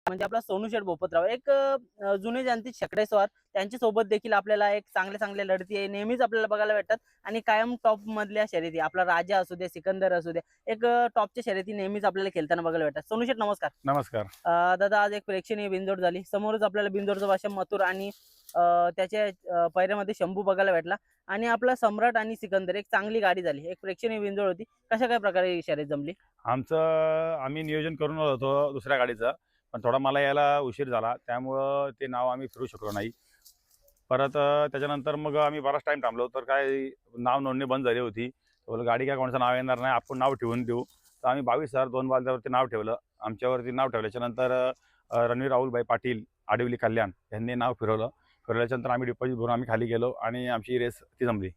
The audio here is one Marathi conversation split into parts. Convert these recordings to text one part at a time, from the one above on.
म्हणजे आपला सोनू शेठ बोपतराव एक जुने जाणते छकडेस्वार त्यांच्या सोबत देखील आपल्याला एक चांगल्या लढती आहे नेहमीच आपल्याला बघायला भेटतात आणि कायम टॉप मधल्या शर्यती आपला राजा असू दे सिकंदर असू दे एक टॉपच्या शर्यती नेहमीच आपल्याला खेळताना बघायला भेटतात. सोनू शेठ नमस्कार. नमस्कार. दादा आज एक प्रेक्षणीय बिनजोड झाली समोरच आपल्याला बिनजोडचा भाषा मथुर आणि त्याच्या पैऱ्यामध्ये शंभू बघायला भेटला आणि आपला सम्राट आणि सिकंदर एक चांगली गाडी झाली एक प्रेक्षणीय बिनजोड होती. कशा काय प्रकारे ही शर्यत जमली? आम्ही नियोजन करून होतो दुसऱ्या गाडीचं, पण थोडा मला यायला उशीर झाला त्यामुळं ते नाव आम्ही फिरू शकलो नाही. परत त्याच्यानंतर मग आम्ही बराच टाईम थांबलो तर काय नाव नोंदणी बंद झाली होती. बोललो गाडी काय कोणाचं नाव येणार नाही, आपण नाव ठेवून देऊ. तर आम्ही 22,000 2 बालद्यावरती नाव ठेवलं. आमच्यावरती नाव ठेवल्याच्यानंतर रणवीर राहुलभाई पाटील आडिवली कल्याण यांनी नाव फिरवलं. फिरवल्याच्यानंतर आम्ही डिपॉझिट भरून आम्ही खाली गेलो आणि आमची रेस ती जमली.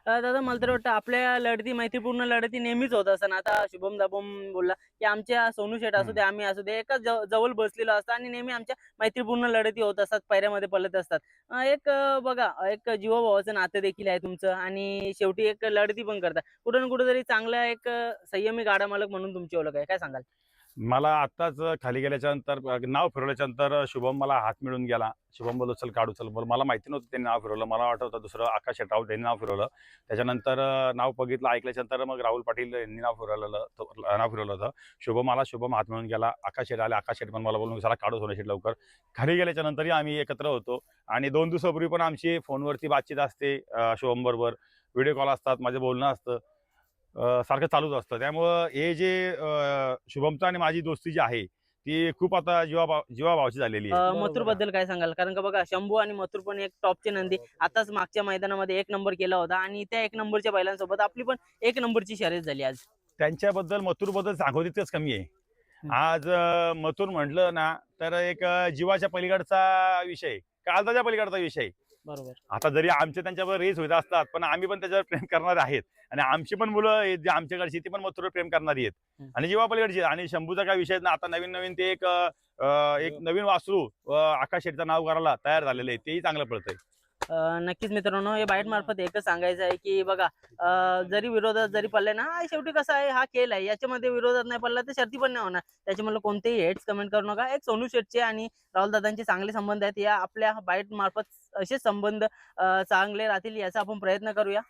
दादा मला तर वाटतं आपल्या लढती मैत्रीपूर्ण लढती नेहमीच होत असतात. आता शुभम दाबम बोलला की आमच्या सोनू शेठ असू दे आम्ही असू दे एका जवळ बसलेलो असतं आणि नेहमी आमच्या मैत्रीपूर्ण लढती होत असतात पैऱ्यामध्ये पलत असतात. एक बघा एक जीवाभावाचं नातं देखील आहे तुमचं आणि शेवटी एक लढती पण करता कुठं ना कुठेतरी चांगला एक संयमी गाडा मालक म्हणून तुमची ओळख आहे. काय सांगाल? मला आत्ताच खाली गेल्याच्या नंतर नाव फिरवल्याच्या नंतर शुभम मला हात मिळून गेला. शुभम बोललो चल काढू चल. मला माहिती नव्हतं त्यांनी नाव फिरवलं. मला वाटत होतं दुसरं आकाश शेट राहुल त्यांनी नाव फिरवलं. त्याच्यानंतर नाव बघितलं ऐकल्याच्यानंतर मग राहुल पाटील यांनी नाव फिरवलं होतं. शुभम हात मिळून गेला. आकाश शेट आले. आकाश शेट पण मला बोलून चला काढू सोनू शेट लवकर. खाली गेल्याच्या नंतरही आम्ही एकत्र होतो आणि 2 दिवसापूर्वी पण आमची फोनवरती बातचीत असते. शुभम बरोबर व्हिडिओ कॉल असतात, माझं बोलणं असतं. सारखं चालूच असतं. त्यामुळं हे जे शुभमचं आणि माझी दोस्ती जी आहे ती खूप आता जीवाभावाची झालेली आहे. मथुर बद्दल काय सांगाल? कारण का बघा शंभू आणि मथुर पण एक टॉपचे नंदी आताच मागच्या मैदानामध्ये 1 नंबर केला होता आणि त्या 1 नंबरच्या बैलांसोबत आपली पण 1 नंबरची शर्यत झाली आज. त्यांच्याबद्दल मथुरबद्दल सांगू तितकंच कमी आहे. आज मथुर म्हटलं ना तर एक जीवाच्या पलीकडचा विषय, काळजाच्या पलीकडचा विषय. बरोबर. आता जरी आमचे त्यांच्यावर रेस होत असतात पण आम्ही पण त्याच्यावर प्रेम करणारे आहेत आणि आमची पण मुलं जे आमच्याकडची ती पण मथुरवर प्रेम करणारी आहेत आणि जीवा पलीकडची. आणि शंभूचा काय विषय ना, आता नवीन ते एक नवीन वासरू आकाश शेठचं नाव करायला तयार झालेलं आहे, तेही चांगलं पळतंय. नक्कीच मित्रांनो हे बाईट मार्फत एकच सांगायचं आहे की बघा जरी विरोधात जरी पडले ना शेवटी कसं आहे हा खेळ आहे याच्यामध्ये विरोधात नाही पडला तर शर्ती पण नाही होणार. त्याच्यामुळे कोणतेही हेट्स कमेंट करू नका. एक सोनू शेठचे आणि राहुल दादांचे चांगले संबंध आहेत या आपल्या बाईट मार्फत असे संबंध चांगले राहतील याचा आपण प्रयत्न करूया.